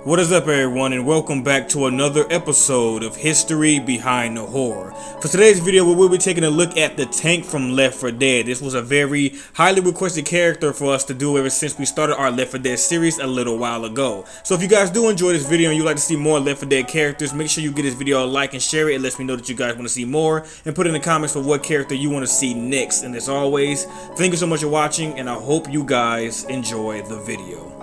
What is up, everyone, and welcome back to another episode of History Behind the Horror. For today's video, we will be taking a look at the Tank from Left 4 Dead. This was a very highly requested character for us to do ever since we started our Left 4 Dead series a little while ago. So if you guys do enjoy this video and you'd like to see more Left 4 Dead characters, make sure you give this video a like and share it. It lets me know that you guys want to see more, and put in the comments for what character you want to see next. And as always, thank you so much for watching, and I hope you guys enjoy the video.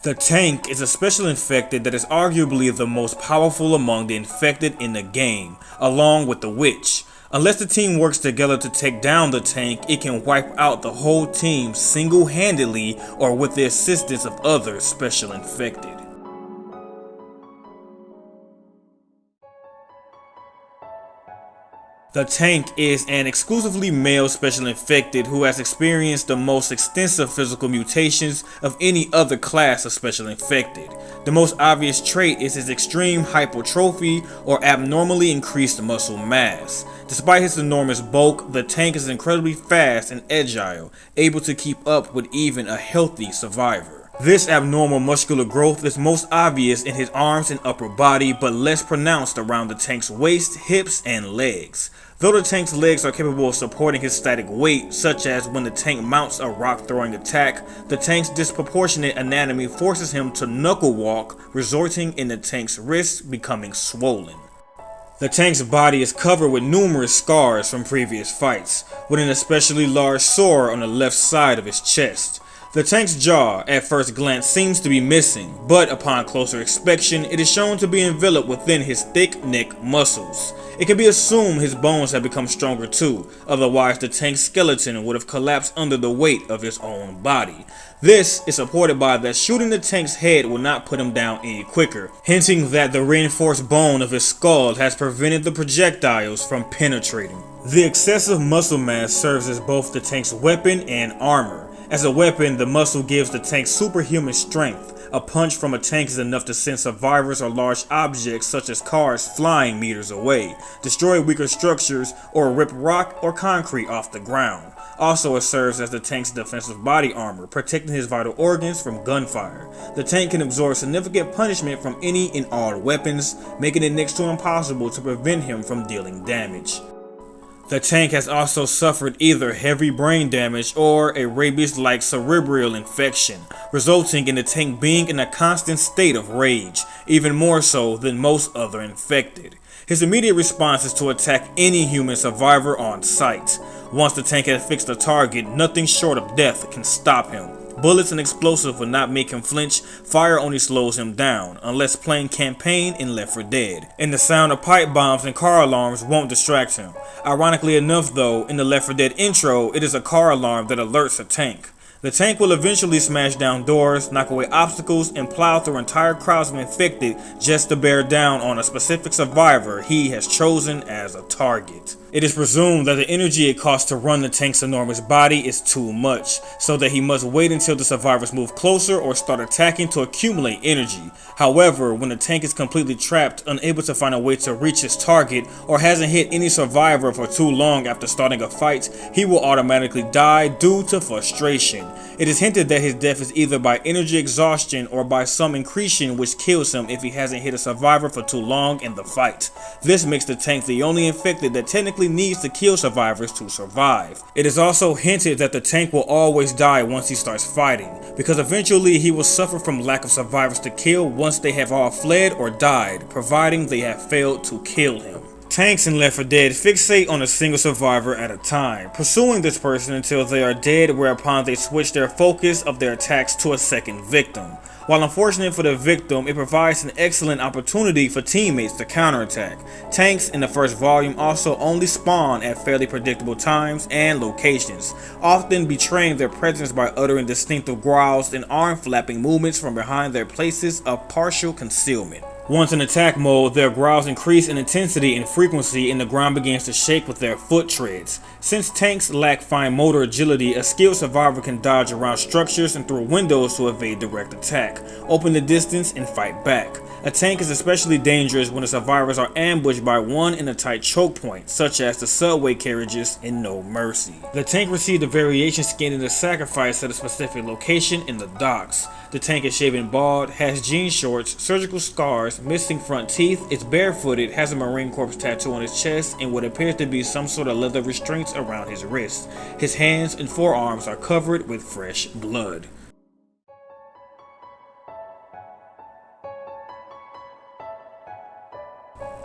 The Tank is a special infected that is arguably the most powerful among the infected in the game, along with the Witch. Unless the team works together to take down the Tank, it can wipe out the whole team single-handedly or with the assistance of other special infected. The Tank is an exclusively male special infected who has experienced the most extensive physical mutations of any other class of special infected. The most obvious trait is his extreme hypertrophy or abnormally increased muscle mass. Despite his enormous bulk, the Tank is incredibly fast and agile, able to keep up with even a healthy survivor. This abnormal muscular growth is most obvious in his arms and upper body, but less pronounced around the Tank's waist, hips, and legs. Though the Tank's legs are capable of supporting his static weight, such as when the Tank mounts a rock-throwing attack, the Tank's disproportionate anatomy forces him to knuckle walk, resulting in the Tank's wrists becoming swollen. The Tank's body is covered with numerous scars from previous fights, with an especially large sore on the left side of his chest. The Tank's jaw, at first glance, seems to be missing, but upon closer inspection, it is shown to be enveloped within his thick neck muscles. It can be assumed his bones have become stronger too, otherwise the Tank's skeleton would have collapsed under the weight of his own body. This is supported by that shooting the Tank's head will not put him down any quicker, hinting that the reinforced bone of his skull has prevented the projectiles from penetrating. The excessive muscle mass serves as both the Tank's weapon and armor. As a weapon, the muscle gives the Tank superhuman strength. A punch from a Tank is enough to send survivors or large objects such as cars flying meters away, destroy weaker structures, or rip rock or concrete off the ground. Also, it serves as the Tank's defensive body armor, protecting his vital organs from gunfire. The Tank can absorb significant punishment from any and all weapons, making it next to impossible to prevent him from dealing damage. The Tank has also suffered either heavy brain damage or a rabies-like cerebral infection, resulting in the Tank being in a constant state of rage, even more so than most other infected. His immediate response is to attack any human survivor on sight. Once the Tank has fixed a target, nothing short of death can stop him. Bullets and explosives will not make him flinch, fire only slows him down, unless playing campaign in Left 4 Dead. And the sound of pipe bombs and car alarms won't distract him. Ironically enough though, in the Left 4 Dead intro, it is a car alarm that alerts a Tank. The Tank will eventually smash down doors, knock away obstacles, and plow through entire crowds of infected just to bear down on a specific survivor he has chosen as a target. It is presumed that the energy it costs to run the Tank's enormous body is too much, so that he must wait until the survivors move closer or start attacking to accumulate energy. However, when the Tank is completely trapped, unable to find a way to reach his target, or hasn't hit any survivor for too long after starting a fight, he will automatically die due to frustration. It is hinted that his death is either by energy exhaustion or by some incretion which kills him if he hasn't hit a survivor for too long in the fight. This makes the Tank the only infected that technically needs to kill survivors to survive. It is also hinted that the Tank will always die once he starts fighting, because eventually he will suffer from lack of survivors to kill once they have all fled or died, providing they have failed to kill him. Tanks in Left 4 Dead fixate on a single survivor at a time, pursuing this person until they are dead, whereupon they switch their focus of their attacks to a second victim. While unfortunate for the victim, it provides an excellent opportunity for teammates to counterattack. Tanks in the first volume also only spawn at fairly predictable times and locations, often betraying their presence by uttering distinctive growls and arm flapping movements from behind their places of partial concealment. Once in attack mode, their growls increase in intensity and frequency and the ground begins to shake with their foot treads. Since tanks lack fine motor agility, a skilled survivor can dodge around structures and through windows to evade direct attack, open the distance, and fight back. A tank is especially dangerous when the survivors are ambushed by one in a tight choke point, such as the subway carriages in No Mercy. The tank received a variation skin in the sacrifice at a specific location in the docks. The tank is shaven bald, has jean shorts, surgical scars, missing front teeth, is barefooted, has a Marine Corps tattoo on his chest, and what appears to be some sort of leather restraints around his wrists. His hands and forearms are covered with fresh blood.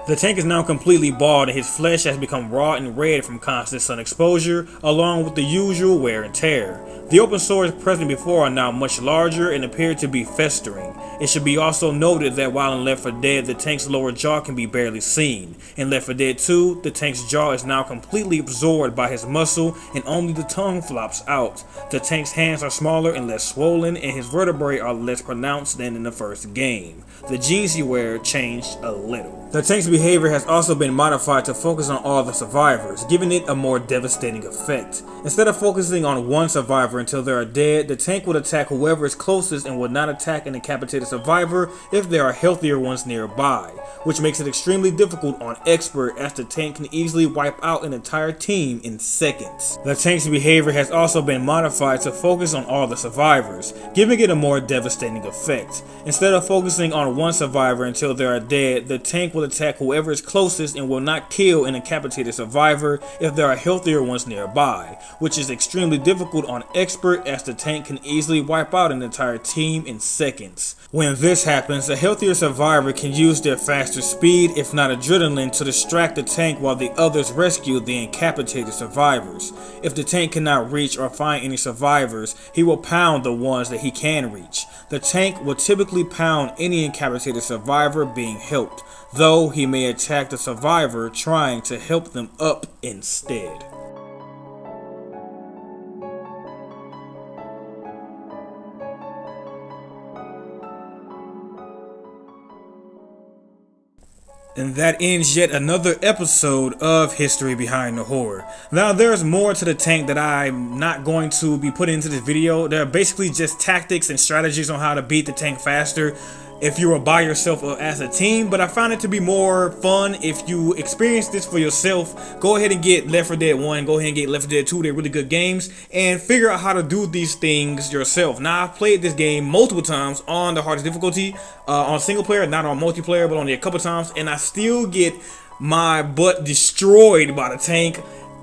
The tank is now completely bald and his flesh has become raw and red from constant sun exposure, along with the usual wear and tear. The open sores present before are now much larger and appear to be festering. It should be also noted that while in Left 4 Dead, the tank's lower jaw can be barely seen. In Left 4 Dead 2, the tank's jaw is now completely absorbed by his muscle and only the tongue flops out. The tank's hands are smaller and less swollen and his vertebrae are less pronounced than in the first game. The jeans he wears changed a little. The tank's behavior has also been modified to focus on all the survivors, giving it a more devastating effect. Instead of focusing on one survivor until they are dead, the tank would attack whoever is closest and would not attack an incapacitated survivor if there are healthier ones nearby, which makes it extremely difficult on expert as the tank can easily wipe out an entire team in seconds. The tank's behavior has also been modified to focus on all the survivors, giving it a more devastating effect. Instead of focusing on one survivor until they are dead, the tank will attack whoever is closest and will not kill an incapacitated survivor if there are healthier ones nearby, which is extremely difficult on expert as the tank can easily wipe out an entire team in seconds. When this happens, a healthier survivor can use their faster speed, if not adrenaline, to distract the tank while the others rescue the incapacitated survivors. If the tank cannot reach or find any survivors, he will pound the ones that he can reach. The tank will typically pound any incapacitated survivor being helped, though he may attack the survivor trying to help them up instead. And that ends yet another episode of History Behind the Horror. Now there's more to the tank that I'm not going to be putting into this video. They're basically just tactics and strategies on how to beat the tank faster if you are by yourself or as a team, but I found it to be more fun if you experience this for yourself. Go ahead and get Left 4 Dead 1, go ahead and get Left 4 Dead 2, they're really good games, and figure out how to do these things yourself. Now, I've played this game multiple times on the hardest difficulty, on single player, not on multiplayer, but only a couple times, and I still get my butt destroyed by the tank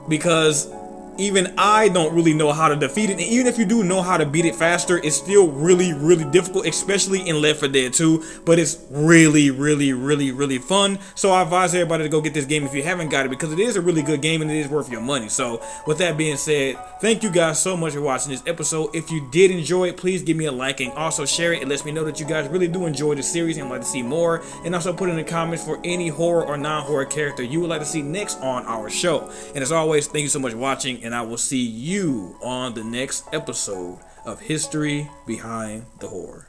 because even I don't really know how to defeat it. And even if you do know how to beat it faster, it's still really, really difficult, especially in Left 4 Dead 2. But it's really, really, really, really fun. So I advise everybody to go get this game if you haven't got it, because it is a really good game and it is worth your money. So with that being said, thank you guys so much for watching this episode. If you did enjoy it, please give me a like and also share it. It lets me know that you guys really do enjoy the series and like to see more. And also put in the comments for any horror or non-horror character you would like to see next on our show. And as always, thank you so much for watching, and I will see you on the next episode of History Behind the Horror.